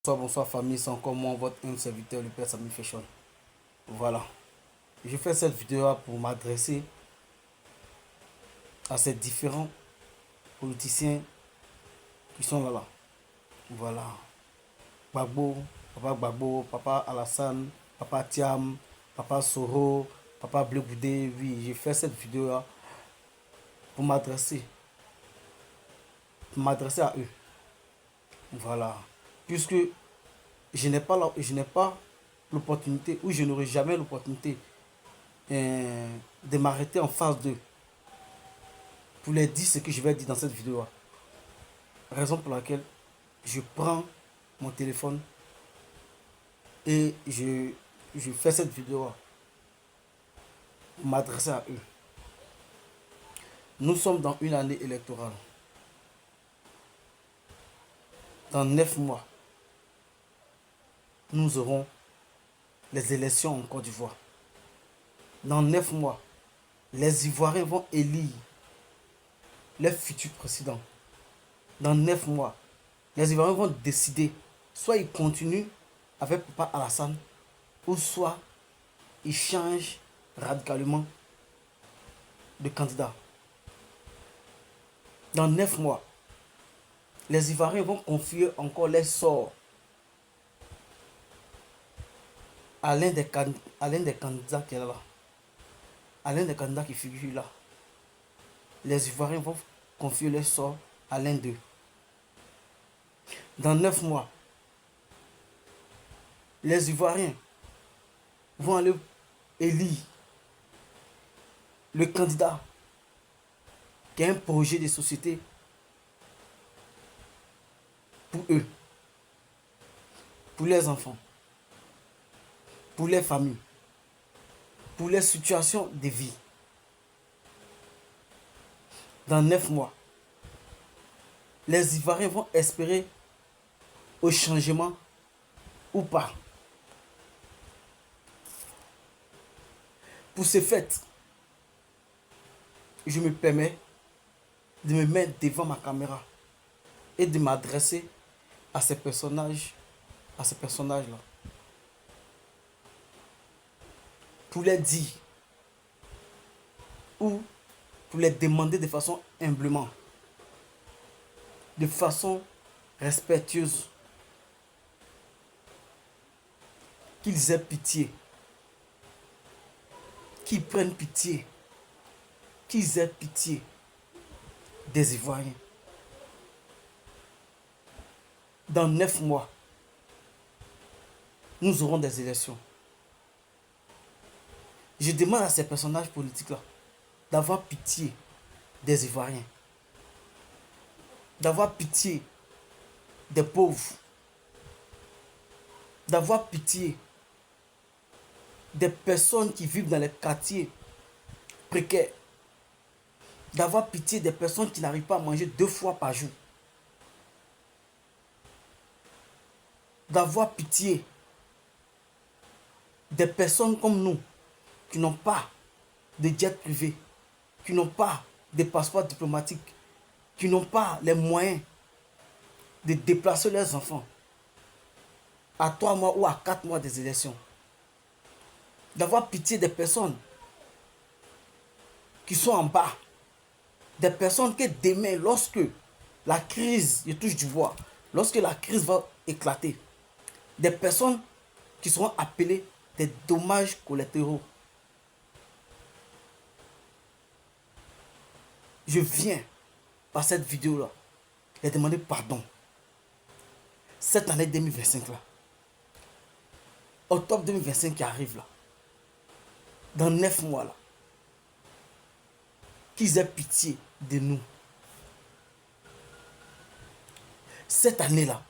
Bonsoir famille, c'est encore moi, votre humble serviteur, le Père Sami Fashion. Voilà. Je fais cette vidéo pour m'adresser à ces différents politiciens qui sont là. Voilà. Gbagbo, Papa Gbagbo, Papa Alassane, Papa Thiam, Papa Soro, Papa Bleu Goudé. Oui, j'ai fait cette vidéo pour m'adresser à eux. Voilà. Puisque je n'ai pas l'opportunité, ou je n'aurai jamais l'opportunité de m'arrêter en face d'eux pour leur dire ce que je vais dire dans cette vidéo. Raison pour laquelle je prends mon téléphone et je fais cette vidéo pour m'adresser à eux. Nous sommes dans une année électorale. Dans 9 mois, nous aurons les élections en Côte d'Ivoire. Dans 9 mois, les Ivoiriens vont élire les futurs présidents. Dans 9 mois, les Ivoiriens vont décider, soit ils continuent avec Papa Alassane, ou soit ils changent radicalement de candidat. Dans 9 mois, les Ivoiriens vont confier encore les sorts à l'un des candidats qui est là. À l'un des candidats qui figure là. Les Ivoiriens vont confier les sorts à l'un d'eux. Dans 9 mois, les Ivoiriens vont aller élire le candidat qui a un projet de société pour eux, pour les enfants, pour les familles, pour les situations de vie. Dans 9 mois, les Ivoiriens vont espérer au changement ou pas. Pour ce fait, je me permets de me mettre devant ma caméra et de m'adresser à ces personnages-là. Pour les dire ou pour les demander de façon humblement, de façon respectueuse, qu'ils aient pitié, qu'ils prennent pitié, qu'ils aient pitié des Ivoiriens. Dans 9 mois, nous aurons des élections. Je demande à ces personnages politiques-là d'avoir pitié des Ivoiriens, d'avoir pitié des pauvres, d'avoir pitié des personnes qui vivent dans les quartiers précaires, d'avoir pitié des personnes qui n'arrivent pas à manger 2 fois par jour, d'avoir pitié des personnes comme nous qui n'ont pas de jet privé, qui n'ont pas de passeport diplomatique, qui n'ont pas les moyens de déplacer leurs enfants à 3 mois ou à 4 mois des élections. D'avoir pitié des personnes qui sont en bas, des personnes que demain, lorsque la crise, je touche du bois, lorsque la crise va éclater, des personnes qui seront appelées des dommages collatéraux. Je viens par cette vidéo-là et demander pardon. Cette année 2025 là, octobre 2025 qui arrive là, dans 9 mois là, qu'ils aient pitié de nous. Cette année-là,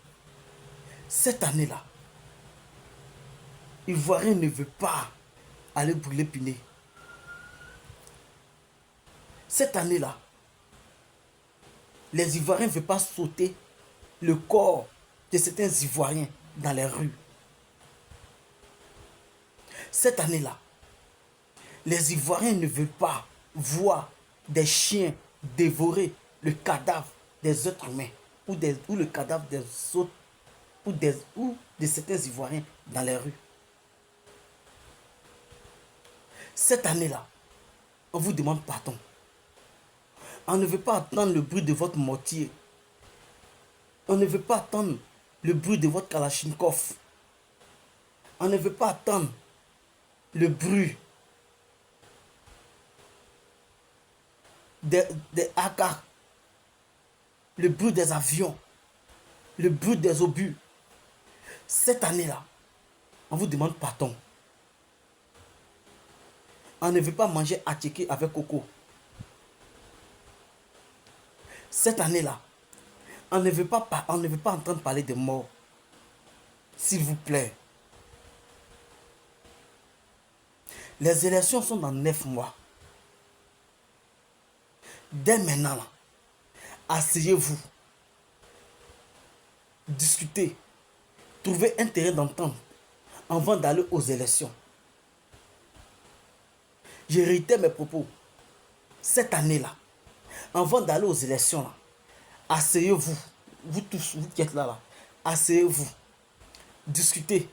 Ivoirien ne veut pas aller brûler Pinet. Cette année-là, les Ivoiriens ne veulent pas sauter le corps de certains Ivoiriens dans les rues. Cette année-là, les Ivoiriens ne veulent pas voir des chiens dévorer le cadavre des êtres humains ou le cadavre des autres ou de certains Ivoiriens dans les rues. Cette année-là, on vous demande pardon. On ne veut pas entendre le bruit de votre mortier. On ne veut pas entendre le bruit de votre Kalachnikov. On ne veut pas attendre le bruit des AK, le bruit des avions, le bruit des obus. Cette année-là, on vous demande pardon. On ne veut pas manger attiqué avec coco. Cette année-là, on ne veut pas entendre parler de mort. S'il vous plaît. Les élections sont dans 9 mois. Dès maintenant, là, asseyez-vous. Discutez. Trouvez un terrain d'entente avant d'aller aux élections. Je réitère mes propos. Cette année-là, avant d'aller aux élections, là, asseyez-vous. Vous tous, vous qui êtes là, asseyez-vous. Discutez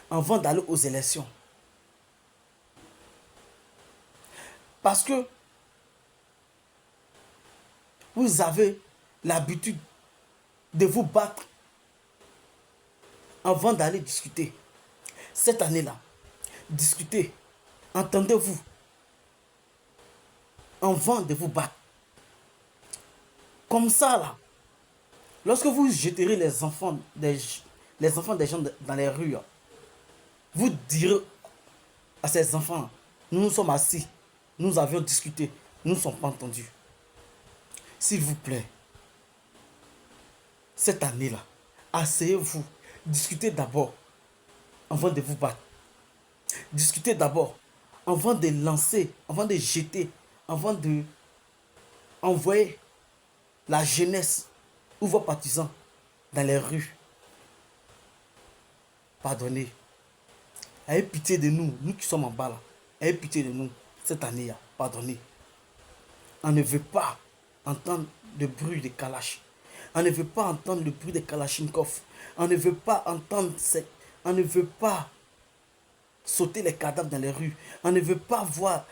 avant d'aller aux élections. Parce que vous avez l'habitude de vous battre avant d'aller discuter. Cette année-là, discutez. Entendez-vous avant de vous battre. Comme ça, là, lorsque vous jeterez les enfants des gens dans les rues, vous direz à ces enfants, nous nous sommes assis, nous avions discuté, nous ne sommes pas entendus. S'il vous plaît, cette année-là, asseyez-vous, discutez d'abord avant de vous battre. Discutez d'abord avant de lancer, avant de jeter, avant de envoyer la jeunesse ou vos partisans dans les rues. Pardonnez. Ayez pitié de nous, nous qui sommes en bas là. Ayez pitié de nous cette année, pardonnez. On ne veut pas entendre le bruit des Kalash. On ne veut pas entendre le bruit des Kalachnikov. On ne veut pas entendre, on ne veut pas sauter les cadavres dans les rues. On ne veut pas voir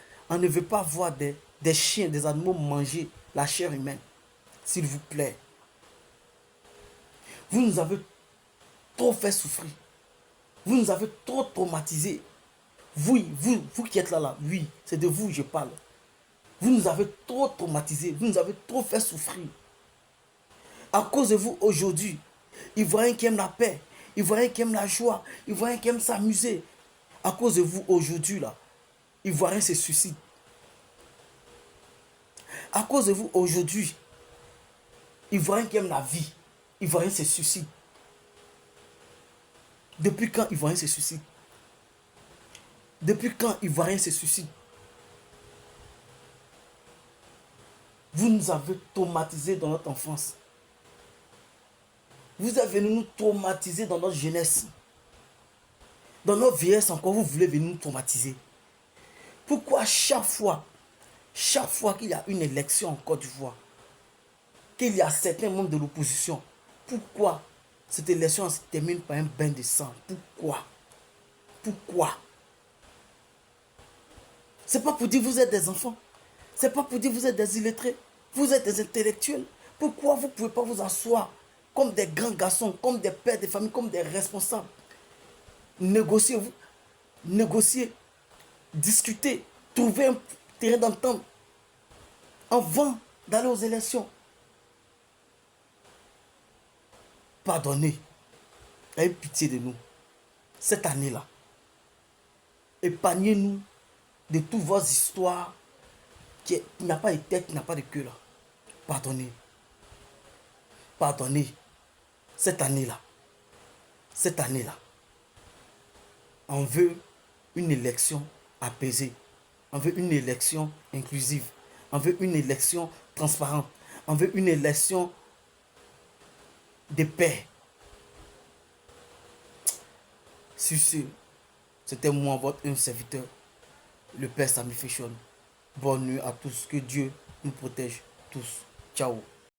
des chiens, des animaux manger la chair humaine. S'il vous plaît. Vous nous avez trop fait souffrir. Vous nous avez trop traumatisés. Vous qui êtes là, oui, c'est de vous que je parle. Vous nous avez trop traumatisés. Vous nous avez trop fait souffrir. À cause de vous aujourd'hui, Ivoiriens qui aiment la paix, Ivoiriens qui aiment la joie, Ivoiriens qui aiment s'amuser. À cause de vous aujourd'hui, là, Ivoiriens se suicident. À cause de vous aujourd'hui, Ivoiriens qui aiment la vie, Ivoiriens se suicident. Depuis quand Ivoiriens se suicident? Depuis quand Ivoiriens se suicident? Vous nous avez traumatisés dans notre enfance. Vous êtes venus nous traumatiser dans notre jeunesse. Dans notre vieillesse encore, vous voulez venir nous traumatiser. Pourquoi chaque fois qu'il y a une élection en Côte d'Ivoire, qu'il y a certains membres de l'opposition, pourquoi cette élection se termine par un bain de sang? Pourquoi? C'est pas pour dire que vous êtes des enfants. C'est pas pour dire que vous êtes des illettrés. Vous êtes des intellectuels. Pourquoi vous ne pouvez pas vous asseoir comme des grands garçons, comme des pères de famille, comme des responsables? Négociez, discutez, trouvez un terrain d'entente avant d'aller aux élections. Pardonnez. Ayez pitié de nous. Cette année-là, épargnez-nous de toutes vos histoires qui n'a pas de tête, qui n'a pas de queue là. Pardonnez. Pardonnez. Cette année-là, on veut une élection apaisée. On veut une élection inclusive. On veut une élection transparente. On veut une élection de paix. Sur ce, c'était moi, votre serviteur, le Père Sami Féchon. Bonne nuit à tous. Que Dieu nous protège tous. Ciao.